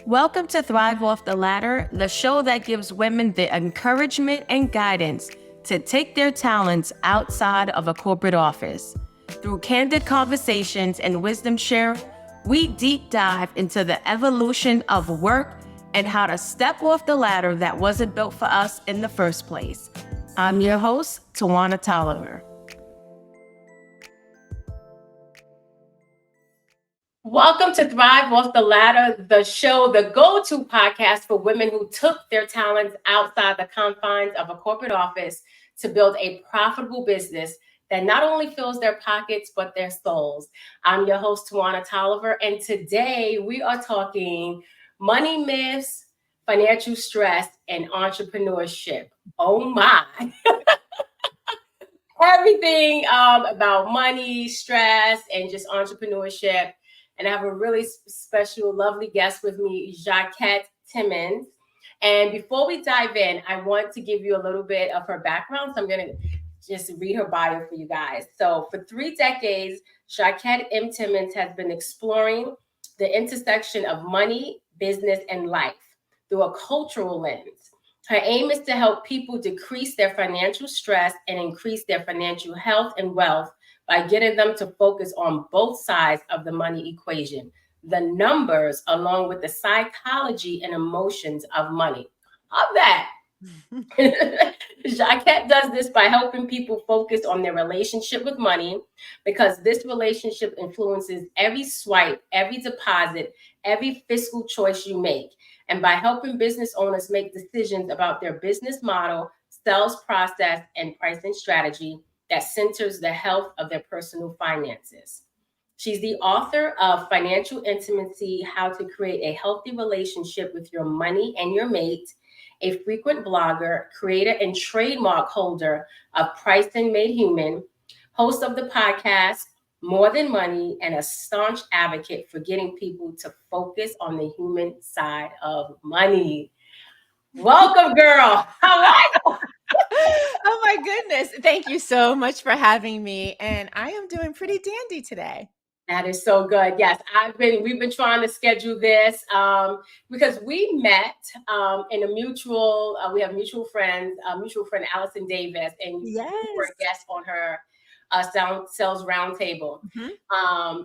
Welcome to Thrive Off the Ladder, the show that gives women the encouragement and guidance to take their talents outside of a corporate office. Through candid conversations and wisdom sharing, we deep dive into the evolution of work and how to step off the ladder that wasn't built for us in the first place. I'm your host, Twanna Toliver. Welcome to Thrive Off the Ladder, the show, the go-to podcast for women who took their talents outside the confines of a corporate office to build a profitable business that not only fills their pockets, but their souls. I'm your host, Twanna Toliver, and today we are talking money myths, financial stress, and entrepreneurship. Oh my. Everything about money, stress, and just entrepreneurship. And I have a really special, lovely guest with me, Jacquette Timmons. And before we dive in, I want to give you a little bit of her background. So I'm going to just read her bio for you guys. So for 3 decades, Jacquette M. Timmons has been exploring the intersection of money, business, and life through a cultural lens. Her aim is to help people decrease their financial stress and increase their financial health and wealth by getting them to focus on both sides of the money equation, the numbers, along with the psychology and emotions of money. Of that. Jacquette does this by helping people focus on their relationship with money, because this relationship influences every swipe, every deposit, every fiscal choice you make. And by helping business owners make decisions about their business model, sales process, and pricing strategy that centers the health of their personal finances. She's the author of Financial Intimacy: How to Create a Healthy Relationship with Your Money and Your Mate, a frequent blogger, creator, and trademark holder of Pricing Made Human, host of the podcast More Than Money, and a staunch advocate for getting people to focus on the human side of money. Welcome, girl. How are you? Oh my goodness. Thank you so much for having me. And I am doing pretty dandy today. That is so good. Yes, we've been trying to schedule this because we met in a mutual, we have mutual friend Allison Davis, and you were a guest on her sales roundtable. Mm-hmm.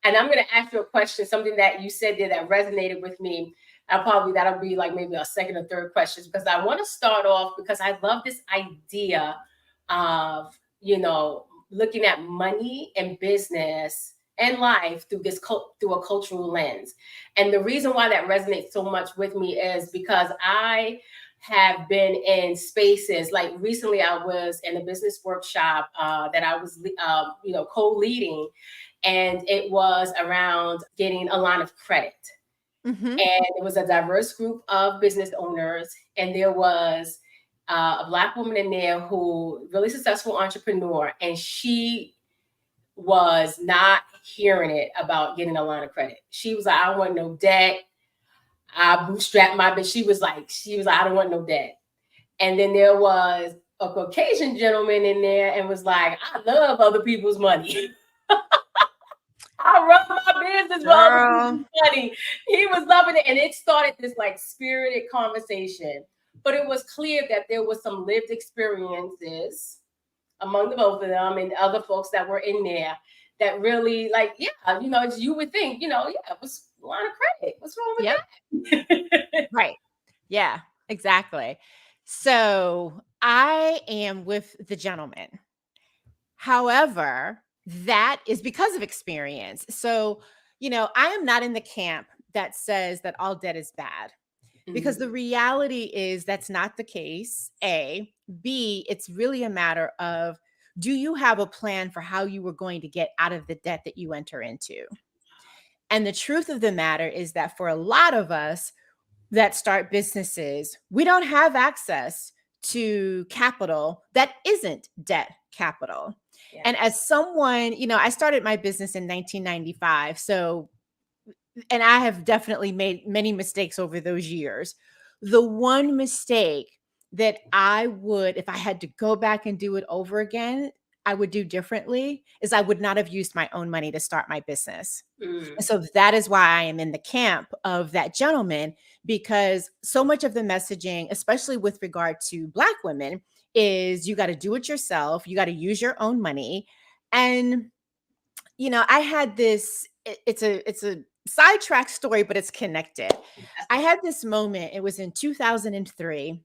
And I'm going to ask you a question, something that you said there that resonated with me. That'll be like maybe a second or third question, because I want to start off because I love this idea of, looking at money and business and life through a cultural lens. And the reason why that resonates so much with me is because I have been in spaces, like recently I was in a business workshop that I was co-leading, and it was around getting a line of credit. Mm-hmm. And it was a diverse group of business owners, and there was a Black woman in there who really successful entrepreneur, and she was not hearing it about getting a line of credit. She was like, I don't want no debt. I bootstrapped my bitch. She was like, I don't want no debt. And then there was a Caucasian gentleman in there and was like, I love other people's money. I run my business with other people's money. He was loving it. And it started this like spirited conversation. But it was clear that there was some lived experiences among the both of them and other folks that were in there that really you would think, it was a line of credit. What's wrong with that? Right. Yeah, exactly. So I am with the gentleman. However, that is because of experience. So, I am not in the camp that says that all debt is bad. Because the reality is that's not the case, A. B, it's really a matter of, do you have a plan for how you were going to get out of the debt that you enter into? And the truth of the matter is that for a lot of us that start businesses, we don't have access to capital that isn't debt capital. Yeah. And as someone, I started my business in 1995. And I have definitely made many mistakes over those years. The one mistake that I would, if I had to go back and do it over again, I would do differently is I would not have used my own money to start my business. Mm. And so that is why I am in the camp of that gentleman, because so much of the messaging, especially with regard to Black women, is you got to do it yourself. You got to use your own money. And, I had this, it's a sidetrack story, but it's connected. I had this moment, it was in 2003.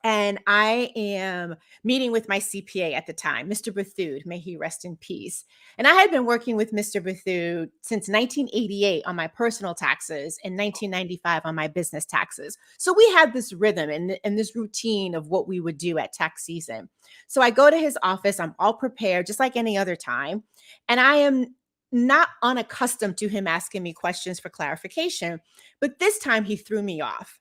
And I am meeting with my CPA at the time, Mr. Bethune, may he rest in peace. And I had been working with Mr. Bethune since 1988 on my personal taxes and 1995 on my business taxes. So we had this rhythm and this routine of what we would do at tax season. So I go to his office, I'm all prepared, just like any other time. And I am not unaccustomed to him asking me questions for clarification. But this time he threw me off.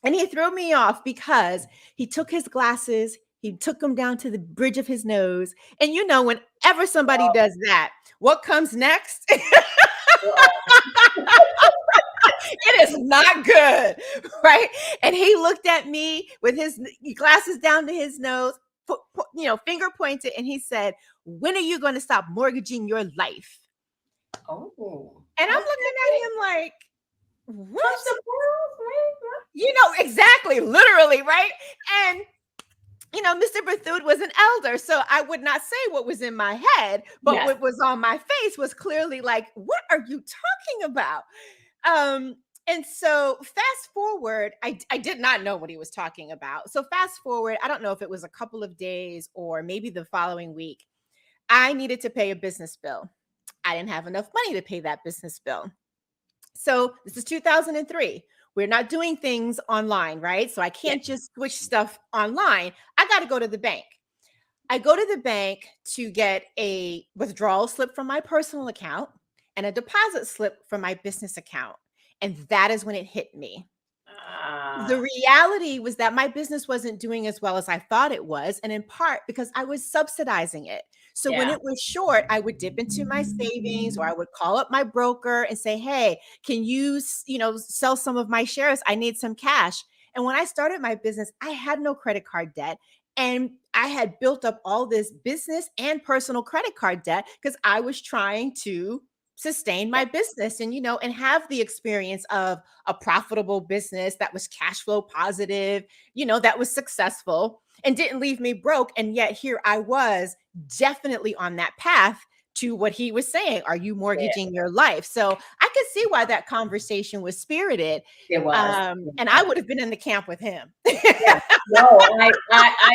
And he threw me off because he took his glasses, he took them down to the bridge of his nose. And whenever somebody does that, what comes next? It is not good, right? And he looked at me with his glasses down to his nose, finger pointed, and he said, "When are you going to stop mortgaging your life?" Oh. And I'm looking at him like, what? Exactly, literally, right? And Mr. Bethune was an elder, so I would not say what was in my head, but Yes. what was on my face was clearly like, what are you talking about? And so fast forward, I did not know what he was talking about. So fast forward, I don't know if it was a couple of days or maybe the following week, I needed to pay a business bill. I didn't have enough money to pay that business bill. So this is 2003. We're not doing things online, right? So I can't just switch stuff online. I got to go to the bank. I go to the bank to get a withdrawal slip from my personal account and a deposit slip from my business account. And that is when it hit me. The reality was that my business wasn't doing as well as I thought it was, and in part because I was subsidizing it. So when it was short, I would dip into my savings, or I would call up my broker and say, "Hey, can you, sell some of my shares? I need some cash." And when I started my business, I had no credit card debt. And I had built up all this business and personal credit card debt because I was trying to sustain my business and have the experience of a profitable business that was cash flow positive, that was successful and didn't leave me broke. And yet here I was, definitely on that path to what he was saying. Are you mortgaging your life? So I could see why that conversation was spirited. It was. And I would have been in the camp with him. No, I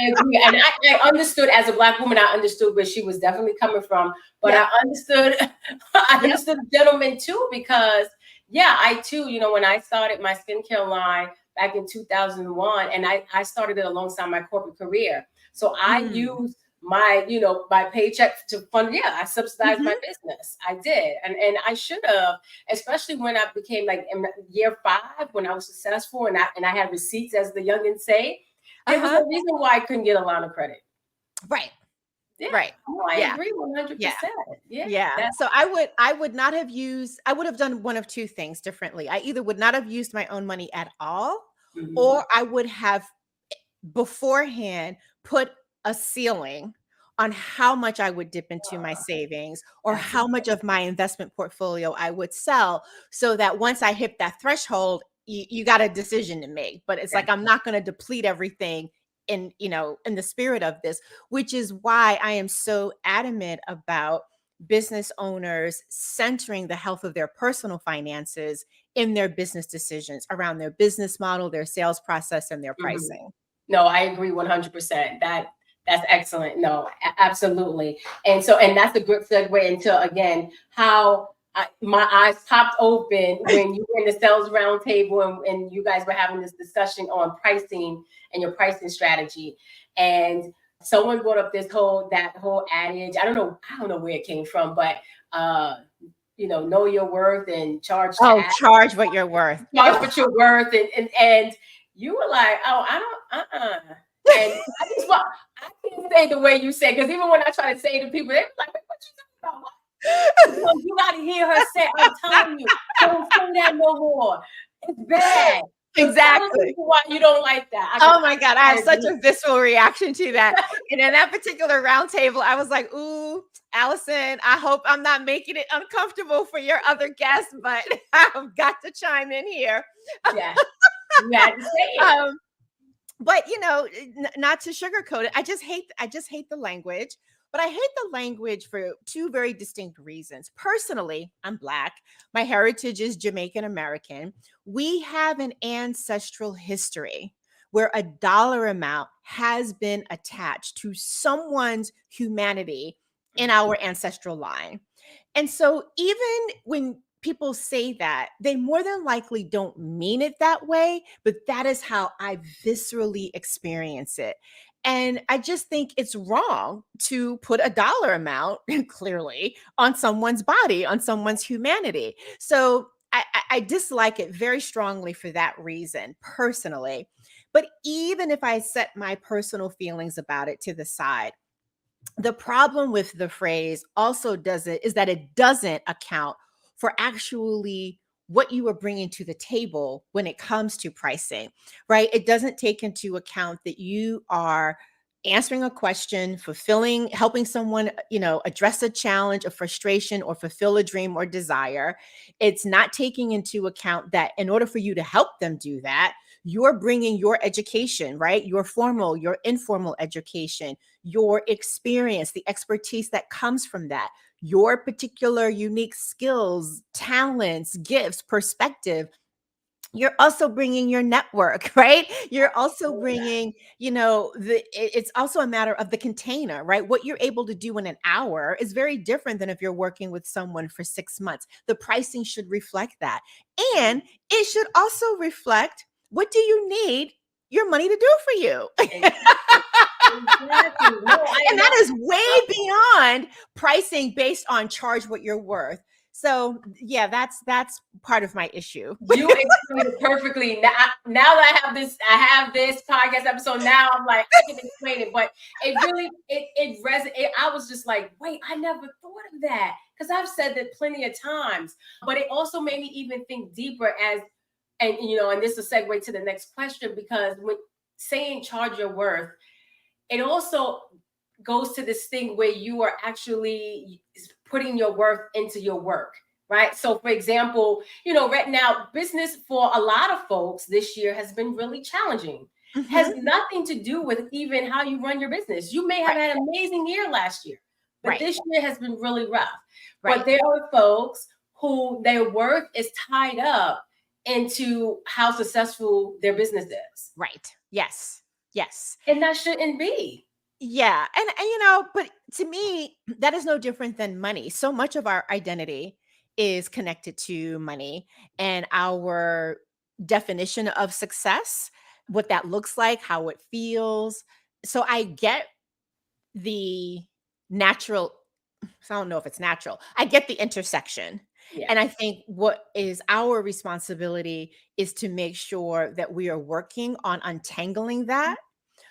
agree. And I understood, as a Black woman, I understood where she was definitely coming from. But I understood the gentleman too, because I too, when I started my skincare line back in 2001, and I started it alongside my corporate career. So I used my, my paycheck to fund, I subsidized my business. I did. And I should have, especially when I became like in year 5, when I was successful and I had receipts, as the youngins say. There was a reason why I couldn't get a line of credit. Right. Yeah. Right. Oh, I agree 100%. Yeah. So I would not have used, I would have done one of two things differently. I either would not have used my own money at all, or I would have beforehand put a ceiling on how much I would dip into my savings or how much of my investment portfolio I would sell, so that once I hit that threshold, you got a decision to make. But it's like, I'm not going to deplete everything in the spirit of this, which is why I am so adamant about business owners centering the health of their personal finances in their business decisions around their business model, their sales process, and their pricing. No, I agree 100%. That's excellent. No, absolutely. And that's a good segue into, again, how my eyes popped open when you were in the sales roundtable and you guys were having this discussion on pricing and your pricing strategy. And someone brought up that whole adage. I don't know where it came from, but know your worth and charge. Charge what you're worth. Charge what you're worth, and you were like, oh, I don't, And I can't say the way you say, because even when I try to say to people, they're like, what you talking about? You got to hear her say, I'm telling you, don't say that no more. It's bad. So tell us Exactly. why you don't like that. Oh my God, I have such agree. a visceral reaction to that. And in that particular round table, I was like, ooh, Allison, I hope I'm not making it uncomfortable for your other guests, but I've got to chime in here. Yeah, you had to say it. But not to sugarcoat it, I just hate the language. But I hate the language for two very distinct reasons. Personally, I'm Black. My heritage is Jamaican American. We have an ancestral history where a dollar amount has been attached to someone's humanity in our ancestral line. And so even when people say that, they more than likely don't mean it that way, but that is how I viscerally experience it. And I just think it's wrong to put a dollar amount clearly on someone's body, on someone's humanity. So I dislike it very strongly for that reason, personally. But even if I set my personal feelings about it to the side, the problem with the phrase also is that it doesn't account for actually what you are bringing to the table when it comes to pricing, right? It doesn't take into account that you are answering a question, helping someone, address a challenge, a frustration, or fulfill a dream or desire. It's not taking into account that in order for you to help them do that, you're bringing your education, right? Your formal, your informal education, your experience, the expertise that comes from that, your particular unique skills, talents, gifts, perspective. You're also bringing your network, right? You're also bringing, it's also a matter of the container, right? What you're able to do in an hour is very different than if you're working with someone for 6 months. The pricing should reflect that. And it should also reflect, what do you need your money to do for you? Exactly. No, And that is way beyond pricing based on charge what you're worth. So yeah, that's part of my issue. You explained it perfectly. Now that I have this podcast episode. Now I'm like, I can explain it, but it really, it resonated. I was just like, wait, I never thought of that, because I've said that plenty of times. But it also made me even think deeper and this will segue to the next question, because when saying charge your worth, it also goes to this thing where you are actually putting your worth into your work, right? So for example, right now, business for a lot of folks this year has been really challenging. Mm-hmm. Has nothing to do with even how you run your business. You may have had an amazing year last year, but this year has been really rough. But there are folks who their worth is tied up into how successful their business is. Right. Yes. And that shouldn't be. Yeah. And but to me, that is no different than money. So much of our identity is connected to money and our definition of success, what that looks like, how it feels. So I get the natural, so I don't know if it's natural. I get the intersection. Yeah. And I think what is our responsibility is to make sure that we are working on untangling that,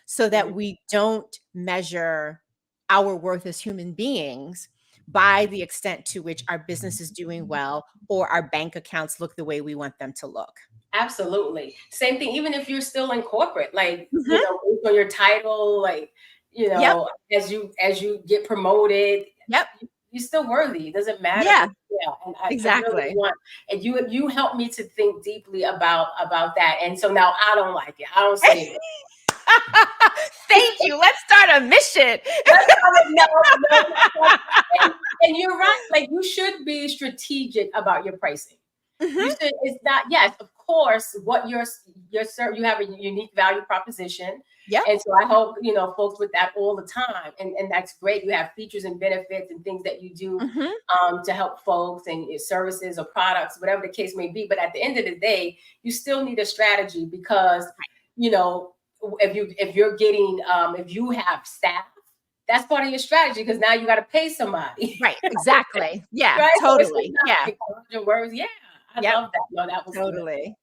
so that we don't measure our worth as human beings by the extent to which our business is doing well or our bank accounts look the way we want them to look. Absolutely. Same thing, even if you're still in corporate, like, Mm-hmm. Based on your title, like, Yep. as you get promoted, Yep. you're still worthy. It doesn't matter. Yeah. Yeah. And I Exactly. really want, and you helped me to think deeply about that. And so now I don't like it. I don't say it. Thank you. Let's start a mission. No. And you're right. Like, you should be strategic about your pricing. Mm-hmm. You should. It's not. Yes, of course. What you have a unique value proposition. Yep. And so I hope folks with that all the time, and that's great. You have features and benefits and things that you do to help folks, and your services or products, whatever the case may be. But at the end of the day, you still need a strategy, because if you have staff, that's part of your strategy, because now you got to pay somebody. Right. Exactly. Yeah. Right? Totally. So yeah. Your words. Yeah. I love that. No, that was totally.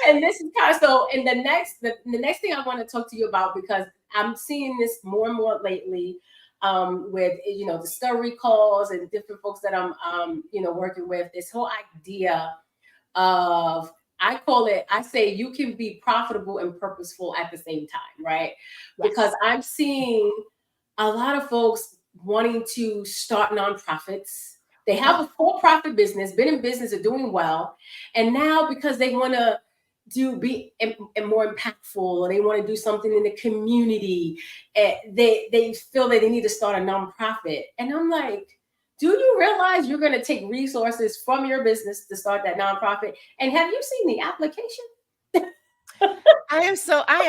And this is kind of so. And the next thing I want to talk to you about, because I'm seeing this more and more lately. with, discovery calls and different folks that I'm, working with, this whole idea of, I say you can be profitable and purposeful at the same time, right? Yes. Because I'm seeing a lot of folks wanting to start nonprofits. They have a for-profit business, been in business, are doing well. And now because they want to be more impactful, or they want to do something in the community, they feel that they need to start a nonprofit. And I'm like, do you realize you're going to take resources from your business to start that nonprofit? And have you seen the application? I am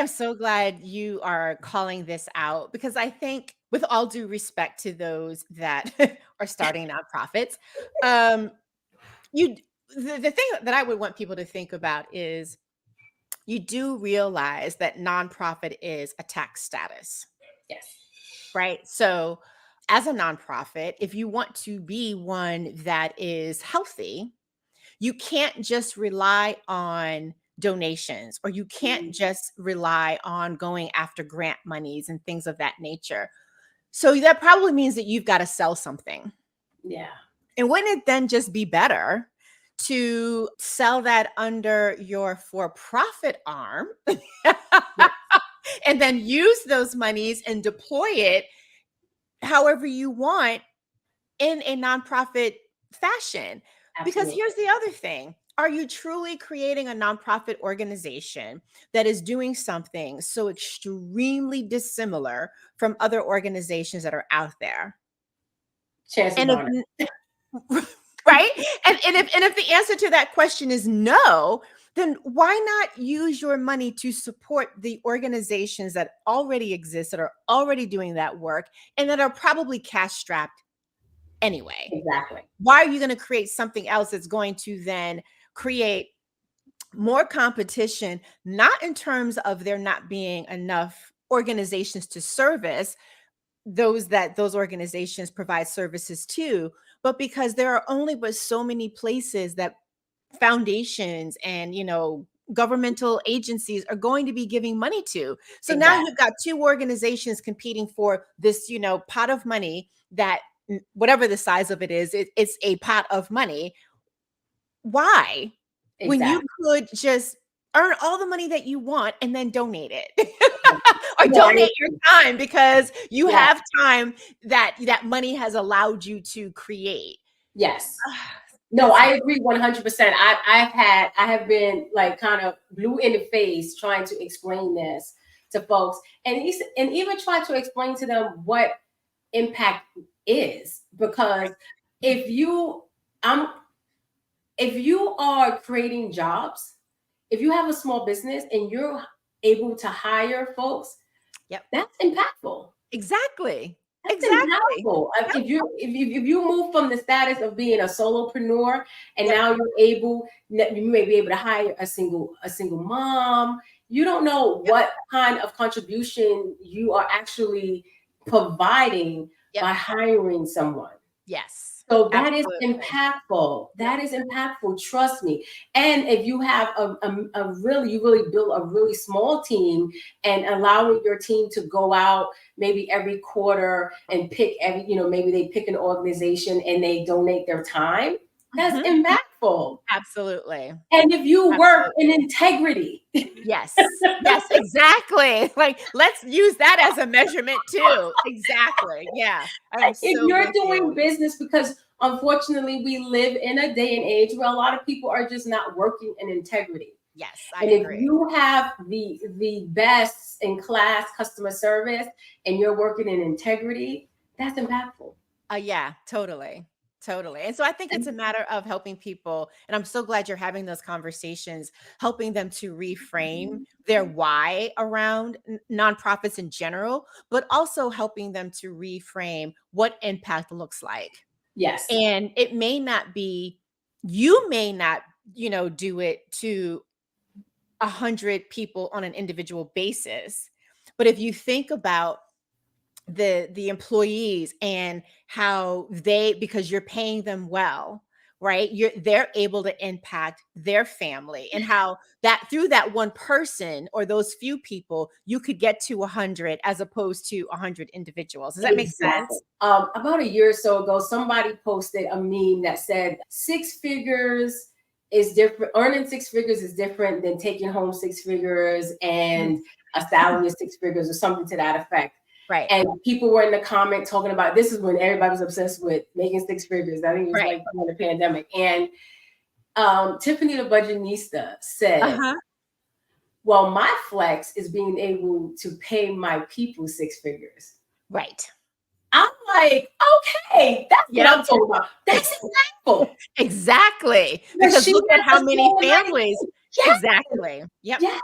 so glad you are calling this out, because I think, with all due respect to those that are starting nonprofits, the thing that I would want people to think about is, you do realize that nonprofit is a tax status. Yes. Right? So, as a nonprofit, if you want to be one that is healthy, you can't just rely on donations, or you can't just rely on going after grant monies and things of that nature. So that probably means that you've got to sell something. Yeah. And wouldn't it then just be better to sell that under your for-profit arm and then use those monies and deploy it however you want in a nonprofit fashion? Because Absolutely. here's the other thing. Are you truly creating a nonprofit organization that is doing something so extremely dissimilar from other organizations that are out there? Chances are. Right? And if the answer to that question is no, then why not use your money to support the organizations that already exist, that are already doing that work, and that are probably cash strapped anyway? Exactly. Why are you going to create something else that's going to then create more competition, not in terms of there not being enough organizations to service those that those organizations provide services to, but because there are only but so many places that foundations and governmental agencies are going to be giving money to. So now Exactly. you've got two organizations competing for this pot of money that, whatever the size of it is, it's a pot of money. Why? When you Exactly. could just earn all the money that you want and then donate it. Or No, donate your time, because you Yeah. have time that money has allowed you to create. Yes. No, I agree 100%. I have been like kind of blue in the face trying to explain this to folks, and even try to explain to them what impact is, because if you are creating jobs, if you have a small business and you're able to hire folks, Yep. that's impactful. Exactly. That's Exactly. impactful. If you move from the status of being a solopreneur, and now you may be able to hire a single mom. You don't know what kind of contribution you are actually providing by hiring someone. Yes. So that is Absolutely. impactful. That is impactful. Trust me. And if you have you really build a really small team, and allowing your team to go out maybe every quarter and maybe they pick an organization and they donate their time, that's impactful. Absolutely. And if you work in integrity. Yes. Yes, exactly. Like, let's use that as a measurement too. Exactly. Yeah. I'm If so you're with doing you. business, because unfortunately we live in a day and age where a lot of people are just not working in integrity. Yes, I And if agree. you have the best in class customer service and you're working in integrity, that's impactful. Yeah, totally. Totally. And so I think it's a matter of helping people. And I'm so glad you're having those conversations, helping them to reframe their why around nonprofits in general, but also helping them to reframe what impact looks like. Yes. And it may not be, you may not, do it to 100 people on an individual basis. But if you think about the employees and how because you're paying them well, right? They're able to impact their family, and how that through that one person or those few people, you could get to 100 as opposed to 100 individuals. Does that make Exactly. sense? About a year or so ago, somebody posted a meme that said six figures is different. Earning six figures is different than taking home six figures and a salary of six figures, or something to that effect. Right. And people were in the comment talking about, this is when everybody was obsessed with making six figures. I think it was Right. like during the pandemic. And Tiffany the Budgetnista said, Uh-huh. well, my flex is being able to pay my people six figures. Right. I'm like, okay, that's what Yep. I'm talking about. That's example. Exactly. Because Because she look at has how us many going like, families. yes, Exactly. Yep. yes,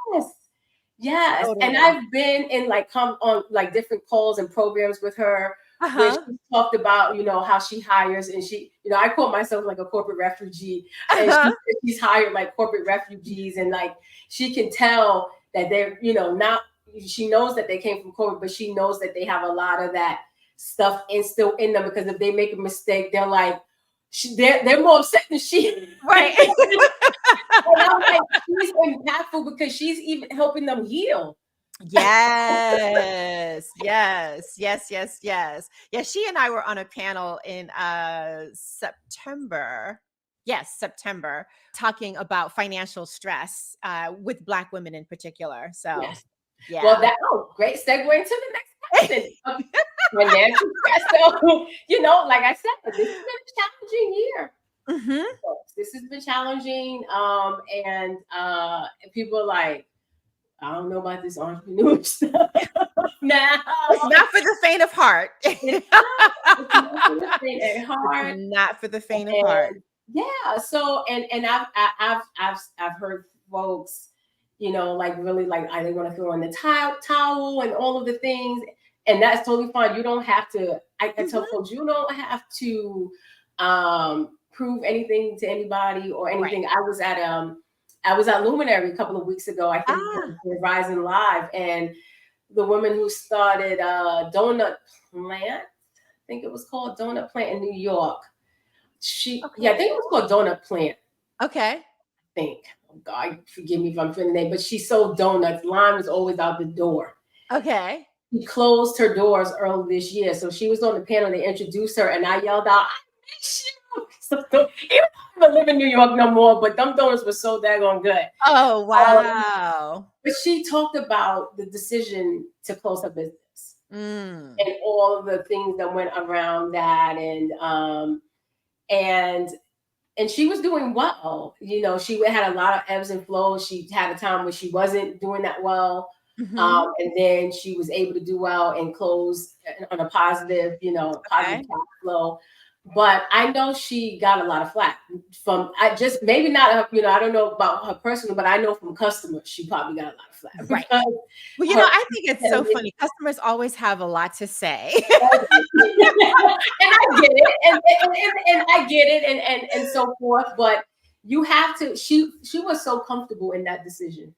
yes. And Totally. I've been in like on like different calls and programs with her where Uh-huh. she talked about, you know, how she hires, and she, you know, I call myself like a corporate refugee, and Uh-huh. she's hired like corporate refugees, and like she can tell that they're, you know, not, she knows that they came from corporate, but she knows that they have a lot of that stuff still in them, because if they make a mistake, they're like, they're more upset than she. Right. And I'm like, she's impactful because she's even helping them heal. Yes. Yes. Yes. Yes. Yes. Yeah. She and I were on a panel in September. Yes, September, talking about financial stress with Black women in particular. So, Yes. yeah. Well, great segue into the next question. Financial stress. So, you know, like I said, this has been a challenging year. Mm-hmm. This has been challenging. And people are like, I don't know about this entrepreneur stuff. Now, It's not for the faint of heart. it's not for the faint of heart. It's not for the faint of And heart. yeah, so and I've heard folks, you know, like really like they want to throw in the towel and all of the things, and that's totally fine. You don't have to. I tell folks, you don't have to prove anything to anybody or anything. Right. I was at Luminary a couple of weeks ago. I think Ah, for Rising Live, and the woman who started Donut Plant, I think it was called Donut Plant in New York. okay. I think it was called Donut Plant. Okay. I think. Oh God, forgive me if I'm forgetting the name, but she sold donuts. Line was always out the door. Okay. She closed her doors early this year, so she was on the panel. They introduced her, and I yelled out, "I miss you!" So, even though I don't live in New York no more, but them donuts were so daggone good. Oh, wow. But she talked about the decision to close her business Mm. and all of the things that went around that, and she was doing well. You know, she had a lot of ebbs and flows. She had a time where she wasn't doing that well. Mm-hmm. And then she was able to do well and close on a positive, you know, positive Okay. cash flow. But I know she got a lot of flack from, I just, maybe not, you know, I don't know about her personally, but I know from customers, she probably got a lot of flack. Right. Because Well, you know, I think it's so funny. Customers always have a lot to say. and I get it, and I get it, and so forth. But you have to. She was so comfortable in that decision.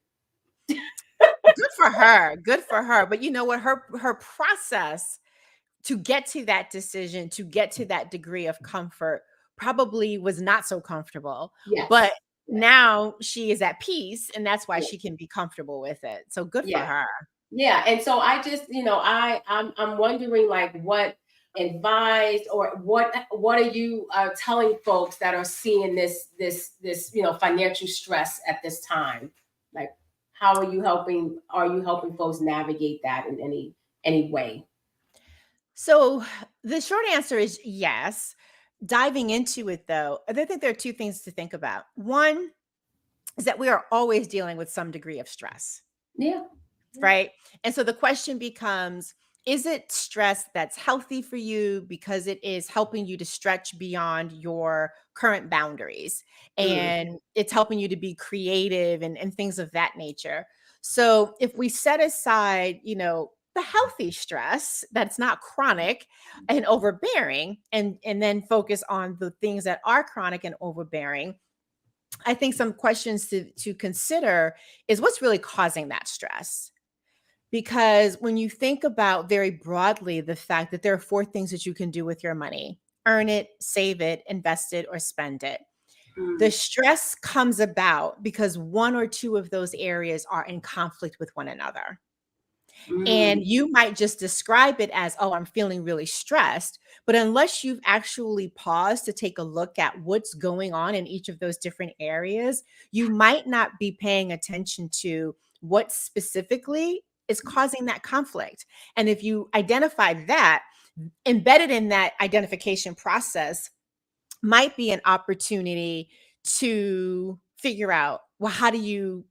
Good for her. Good for her. But you know what? Her process to get to that decision, to get to that degree of comfort, probably was not so comfortable. Yes. But Yes. now she is at peace, and that's why Yes. she can be comfortable with it. So good for Yeah. her. Yeah. And so I just, you know, I'm wondering like what advice or what are you telling folks that are seeing this you know, financial stress at this time? Like, how are you helping? Are you helping folks navigate that in any way? So the short answer is yes. Diving into it though, I think there are two things to think about. One is that we are always dealing with some degree of stress, Yeah. right? And so the question becomes, is it stress that's healthy for you because it is helping you to stretch beyond your current boundaries, Mm. and it's helping you to be creative and things of that nature? So if we set aside, you know, the healthy stress that's not chronic and overbearing, and then focus on the things that are chronic and overbearing, I think some questions to consider is what's really causing that stress. Because when you think about very broadly the fact that there are four things that you can do with your money: earn it, save it, invest it, or spend it. The stress comes about because one or two of those areas are in conflict with one another. And you might just describe it as, oh, I'm feeling really stressed. But unless you've actually paused to take a look at what's going on in each of those different areas, you might not be paying attention to what specifically is causing that conflict. And if you identify that, embedded in that identification process might be an opportunity to figure out, well, how do you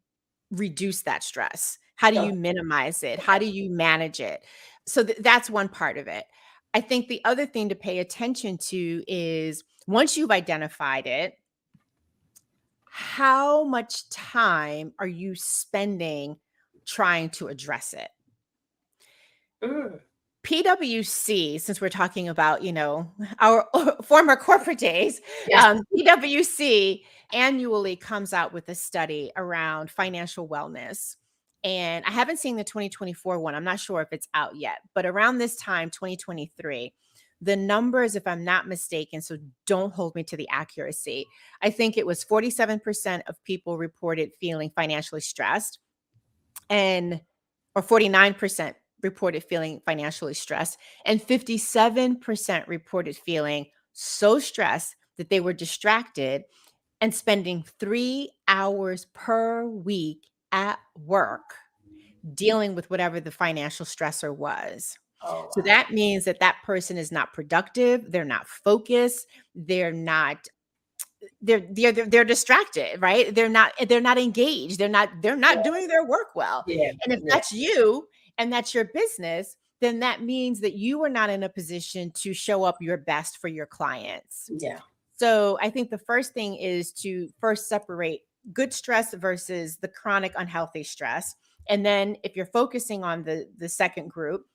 reduce that stress? How do you minimize it? How do you manage it? So that's one part of it. I think the other thing to pay attention to is once you've identified it, how much time are you spending trying to address it? PwC, since we're talking about, our former corporate days, PwC annually comes out with a study around financial wellness. And I haven't seen the 2024 one. I'm not sure if it's out yet, but around this time, 2023, the numbers, if I'm not mistaken, so don't hold me to the accuracy, I think it was 47% of people reported feeling financially stressed, or 49% reported feeling financially stressed, and 57% reported feeling so stressed that they were distracted and spending 3 hours per week at work dealing with whatever the financial stressor was. So that means that that person is not productive, they're not focused, they're distracted, right? They're not engaged. They're not doing their work well. And if that's you and that's your business, then that means that you are not in a position to show up your best for your clients. So I think the first thing is to first separate good stress versus the chronic unhealthy stress. And then if you're focusing on the second group,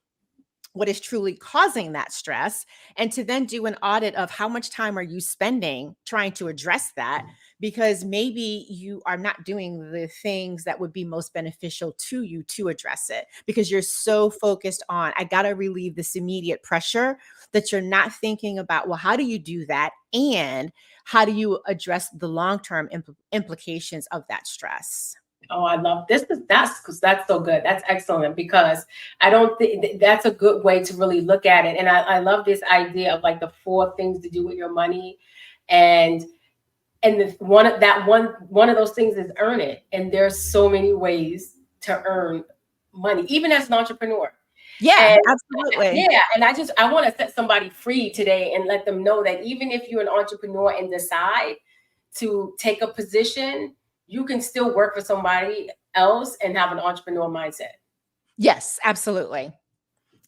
what is truly causing that stress, and to then do an audit of how much time are you spending trying to address that, because maybe you are not doing the things that would be most beneficial to you to address it, because you're so focused on, I got to relieve this immediate pressure, that you're not thinking about, well, how do you do that? And how do you address the long-term implications of that stress? Oh, I love this. That's so good. That's excellent, because I don't think that's a good way to really look at it. And I love this idea of like the 4 things to do with your money, and one of those things is earn it. And there's so many ways to earn money, even as an entrepreneur. Yeah, absolutely. Yeah, and I want to set somebody free today and let them know that even if you're an entrepreneur and decide to take a position, you can still work for somebody else and have an entrepreneur mindset. Yes, absolutely.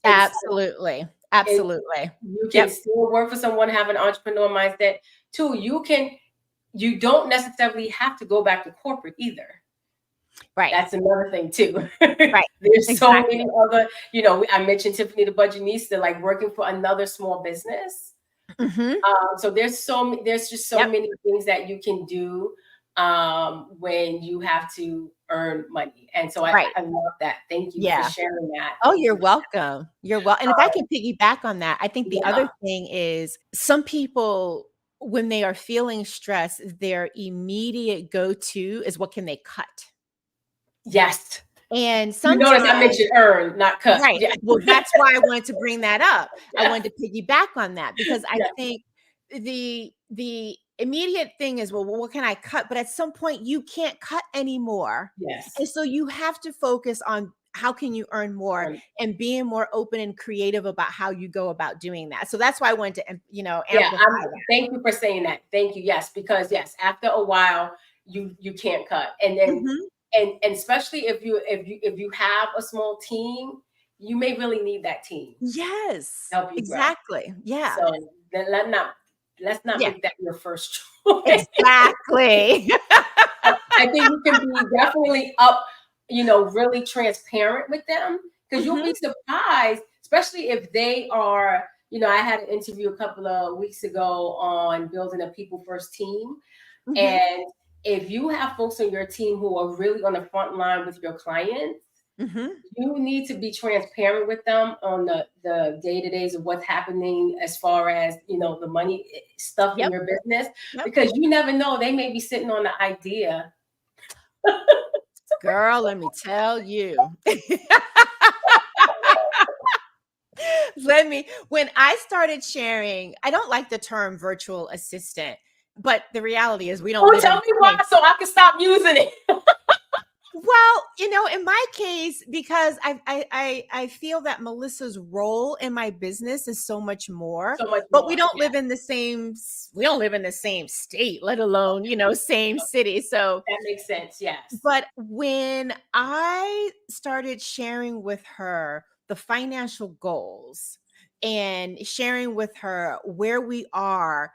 Absolutely. You can still work for someone, have an entrepreneur mindset too. You don't necessarily have to go back to corporate either. Right. That's another thing too. Right. There's so many other, I mentioned Tiffany the Budgetnista, like working for another small business. So there's just so many things that you can do when you have to earn money. And so I love that. Thank you for sharing that. Oh, you're welcome. You're welcome. And if I can piggyback on that, I think the other thing is some people, when they are feeling stress, their immediate go-to is what can they cut? Yes. And sometimes, you notice I mentioned earn, not cut. Right. Yeah. Well, that's why I wanted to bring that up. I wanted to piggyback on that, because I think the immediate thing is, well, what can I cut? But at some point you can't cut anymore. Yes. And so you have to focus on how can you earn more and being more open and creative about how you go about doing that. So that's why I wanted to, amplify that. Thank you for saying that. Thank you. Yes, because after a while you can't cut. And then and especially if you have a small team, you may really need that team. Yes. Help you exactly. grow. Yeah. So then let's not make that your first choice. Exactly. I think you can be definitely really transparent with them, because you'll be surprised, especially if they are, I had an interview a couple of weeks ago on building a people first team. And if you have folks on your team who are really on the front line with your clients, Mhm. You need to be transparent with them on the day-to-days of what's happening as far as, the money stuff in Yep. your business, Yep. because you never know, they may be sitting on the idea. Girl, let me tell you. When I started sharing, I don't like the term virtual assistant, but the reality is we don't Oh, live in tell the me why same. so I can stop using it. Well, in my case, because I feel that Melissa's role in my business is so much more, So much but we more. don't Yeah, live in the same we don't live in the same state, let alone, same city. So, that makes sense. Yes. but when I started sharing with her the financial goals and sharing with her where we are,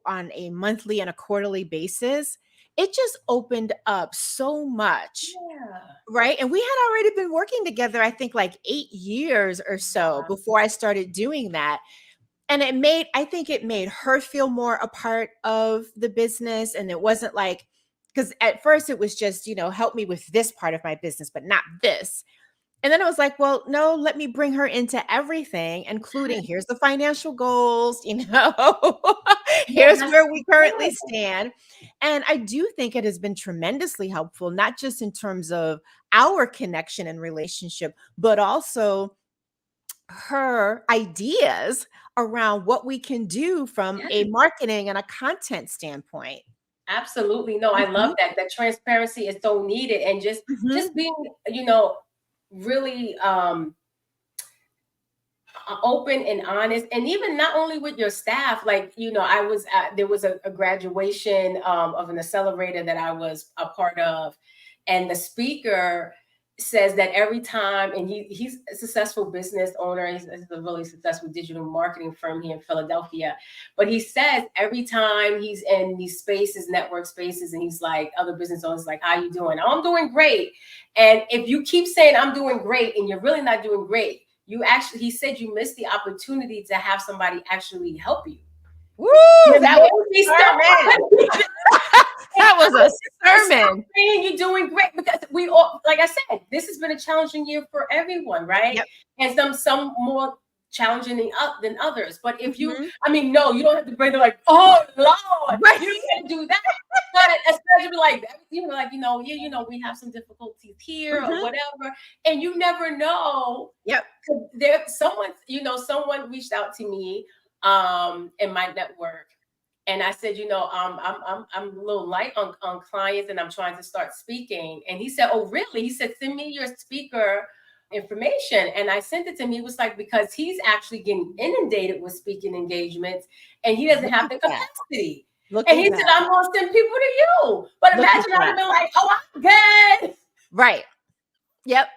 on a monthly and a quarterly basis, it just opened up so much. Yeah. Right. And we had already been working together, I think like 8 years or so Wow. before I started doing that. And I think it made her feel more a part of the business. And it wasn't like, because at first it was just, help me with this part of my business, but not this. And then I was like, well, no, let me bring her into everything, including here's the financial goals, Yeah, here's that's where we currently good. stand. And I do think it has been tremendously helpful, not just in terms of our connection and relationship, but also her ideas around what we can do from a Yeah, marketing and a content standpoint. absolutely. No, I love Mhm, that. That transparency is so needed, and just mhm. being, really open and honest, and even not only with your staff. Like, I was there was a graduation of an accelerator that I was a part of, and the speaker says that every time, and he's a successful business owner, he's a really successful digital marketing firm here in Philadelphia, but he says every time he's in these spaces, network spaces, and he's like, other business owners like, how you doing? Oh, I'm doing great. And if you keep saying I'm doing great and you're really not doing great, he said you missed the opportunity to have somebody actually help you. Woo! You That was made me a sermon. stop. That was a Stop sermon. saying you're doing great, because we all, like I said, this has been a challenging year for everyone, right? Yep. And some more challenging than others. But if you, Mhm. I mean, no, you don't have to bring it like, oh Lord, Right. you don't do that. But especially like, yeah, we have some difficulties here or Mhm. whatever, and you never know. Yep. There, someone reached out to me in my network, and I said, I'm a little light on clients, and I'm trying to start speaking. And he said, oh, really? He said, send me your speaker information. And I sent it to him. He was like, because he's actually getting inundated with speaking engagements, and he doesn't Look have at the that. capacity. Look And at he said, that. I'm going to send people to you. But Look at imagine I'd have that. been like, oh, I'm good. Right. Yep.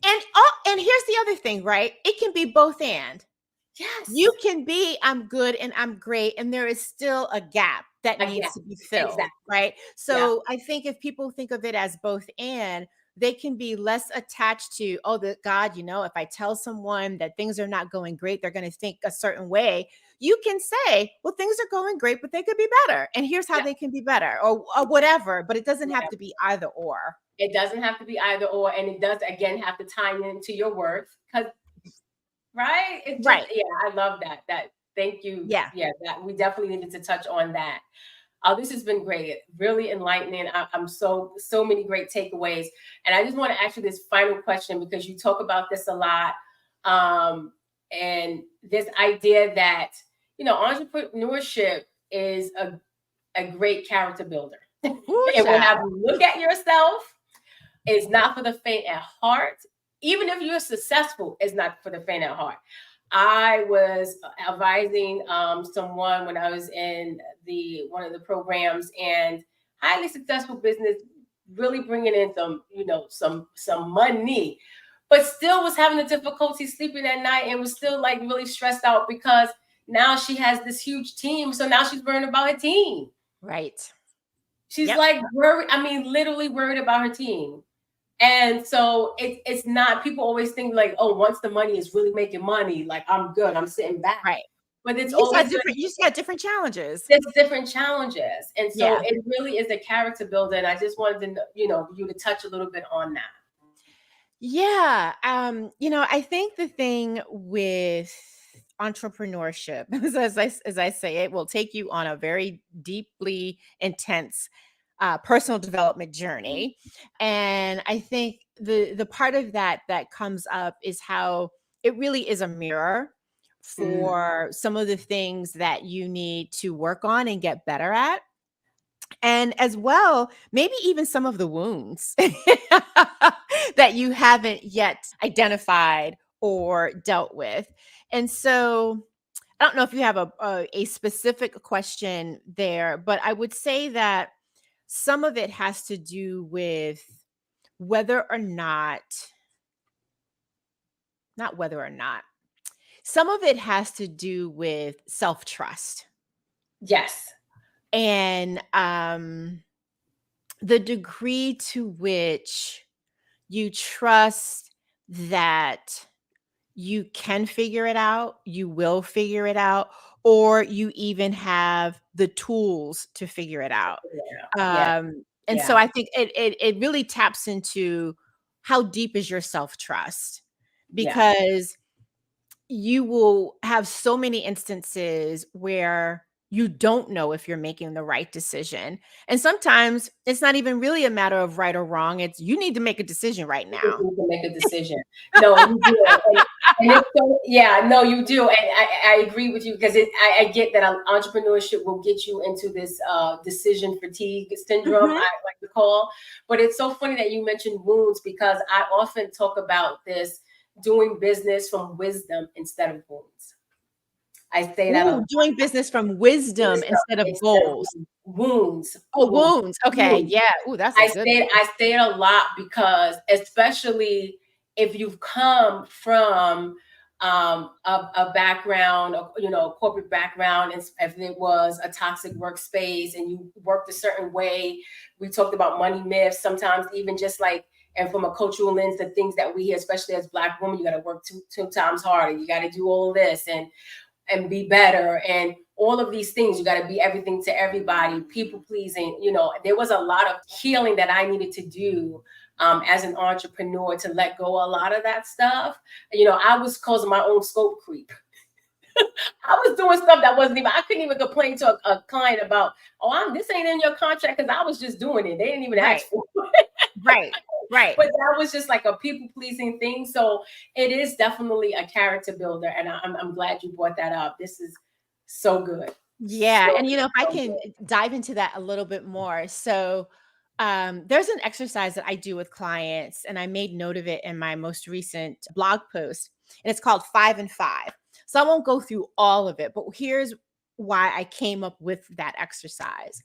And here's the other thing, right? It can be both and. Yes. You can be I'm good and I'm great, and there is still a gap that Again, needs to be filled, exactly. right? Yeah. So I think if people think of it as both and, they can be less attached to, oh, the God, if I tell someone that things are not going great, they're going to think a certain way. You can say, well, things are going great, but they could be better. And here's how Yeah. they can be better, or whatever. But it doesn't have Yeah. to be either or. It doesn't have to be either or, and it does again have to tie into your worth, because right, it just, Right. yeah, I love that. Thank you. Yeah. Yeah, that we definitely needed to touch on that. This has been great, really enlightening. I'm so many great takeaways, and I just want to ask you this final question, because you talk about this a lot, and this idea that entrepreneurship is a great character builder. Ooh, It will have child. you look at yourself. It's not for the faint at heart. Even if you're successful, it's not for the faint at heart. I was advising someone when I was in the one of the programs, and highly successful business, really bringing in some money, but still was having a difficulty sleeping at night, and was still like really stressed out, because now she has this huge team. So now she's worrying about her team. Right. She's Yep. like worried. I mean, literally worried about her team. And so it's not, people always think like, oh, once the money is really making money, like I'm good, I'm sitting back. Right. But it's You just always got different, you just got different challenges. there's different challenges. And so Yeah. it really is a character builder. And I just wanted to, you to touch a little bit on that. Yeah. I think the thing with entrepreneurship, as I say, it will take you on a very deeply intense personal development journey. And I think the part of that comes up is how it really is a mirror Mm, for some of the things that you need to work on and get better at. And as well, maybe even some of the wounds that you haven't yet identified or dealt with. And so I don't know if you have a specific question there, but I would say that some of it has to do with whether or not, not whether or not, some of it has to do with self trust. yes. And the degree to which you trust that you can figure it out, you will figure it out, or you even have the tools to figure it out. Yeah. Yeah. And so Yeah. I think it really taps into how deep is your self-trust, Yeah. because you will have so many instances where you don't know if you're making the right decision. And sometimes it's not even really a matter of right or wrong. It's you need to make a decision right You now. need to make a decision. No, you do. And it's so, yeah, no, you do. And I agree with you because I get that entrepreneurship will get you into this decision fatigue syndrome, Mhm. I like to call. But it's so funny that you mentioned wounds because I often talk about this doing business from wisdom instead of wounds. I say that a Ooh, lot. doing business from wisdom Wisdom instead of instead of goals. wounds. Oh, Wounds. wounds. Okay. Wounds. Yeah. Ooh, that's a good one. I say it a lot because especially if you've come from a background, a corporate background, and if it was a toxic workspace and you worked a certain way, we talked about money myths, sometimes even just like, and from a cultural lens, the things that we hear, especially as Black women, you got to work two times harder. You got to do all this and be better and all of these things. You got to be everything to everybody, people pleasing. There was a lot of healing that I needed to do as an entrepreneur to let go a lot of that stuff. I was causing my own scope creep. I was doing stuff that wasn't even, I couldn't even complain to a client about, oh, this ain't in your contract because I was just doing it. They didn't even Right. ask for Right. Right. but that was just like a people pleasing thing. So it is definitely a character builder. And I'm glad you brought that up. This is so good. Yeah. So, And if I so can good. dive into that a little bit more. So there's an exercise that I do with clients, and I made note of it in my most recent blog post, and it's called 5 and 5. So I won't go through all of it, but here's why I came up with that exercise.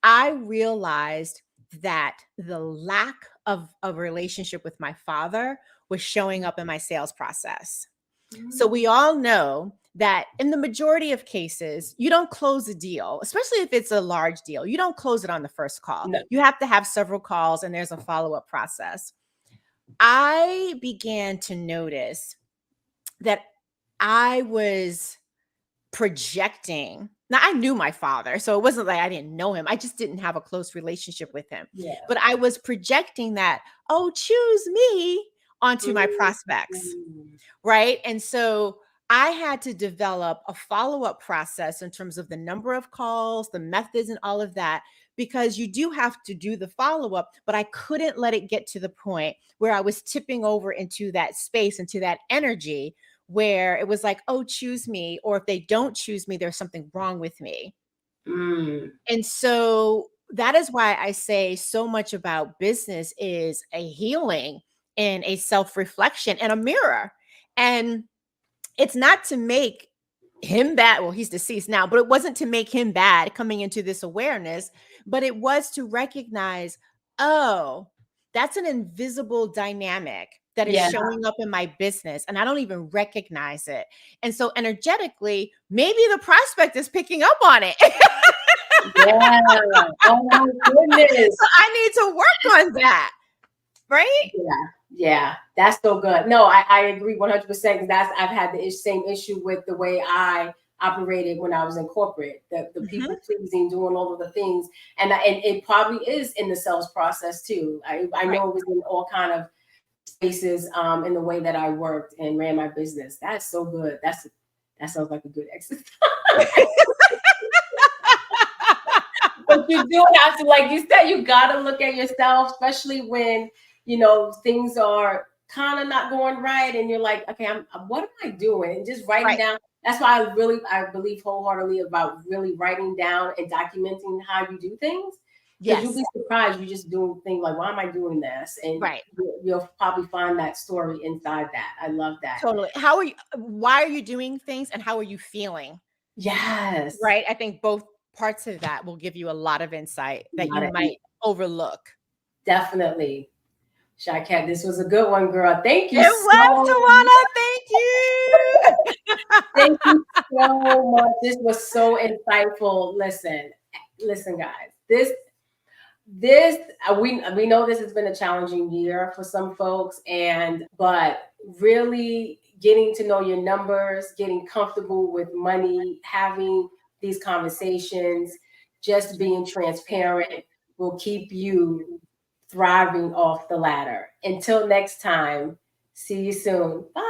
I realized that the lack of a relationship with my father was showing up in my sales process. So we Mm, all know that in the majority of cases, you don't close a deal, especially if it's a large deal. You don't close it on the first call. no. You have to have several calls and there's a follow up process. I began to notice that I was projecting. Now, I knew my father, so it wasn't like I didn't know him. I just didn't have a close relationship with him. Yeah. But I was projecting that, oh, choose me onto my Mm, prospects. mm, Right. And so I had to develop a follow up process in terms of the number of calls, the methods, and all of that, because you do have to do the follow up. But I couldn't let it get to the point where I was tipping over into that space, into that energy where it was like, oh, choose me. Or if they don't choose me, there's something wrong with me. mm. And so that is why I say so much about business is a healing and a self reflection and a mirror. And it's not to make him bad. Well, he's deceased now, but it wasn't to make him bad coming into this awareness, but it was to recognize, oh, that's an invisible dynamic that is Yeah. showing up in my business and I don't even recognize it. And so energetically, maybe the prospect is picking up on it. Yeah. Oh my goodness. So I need to work on that. Right? Yeah, yeah, that's so good. No, I agree 100%. That's I've had the same issue with the way I operated when I was in corporate. The Mhm. people pleasing, doing all of the things, and it probably is in the sales process too. I Right. know it was in all kind of spaces in the way that I worked and ran my business. That's so good. That sounds like a good exercise. But you do have to, like you said, you got to look at yourself, especially when, things are kind of not going right. And you're like, okay, what am I doing? And just writing Right. down. That's why I believe wholeheartedly about really writing down and documenting how you do things. Because you'll Yes. be surprised. You just doing things like, why am I doing this? And Right. you'll probably find that story inside that. I love that. Totally. Why are you doing things and how are you feeling? Yes. Right? I think both parts of that will give you a lot of insight that you might overlook. Definitely. Jacquette, this was a good one, girl. Thank you It was, so Tawana. Thank you. Thank you so much. This was so insightful. Listen, guys. We know this has been a challenging year for some folks, but really getting to know your numbers, getting comfortable with money, having these conversations, just being transparent will keep you thriving off the ladder. Until next time, see you soon. Bye.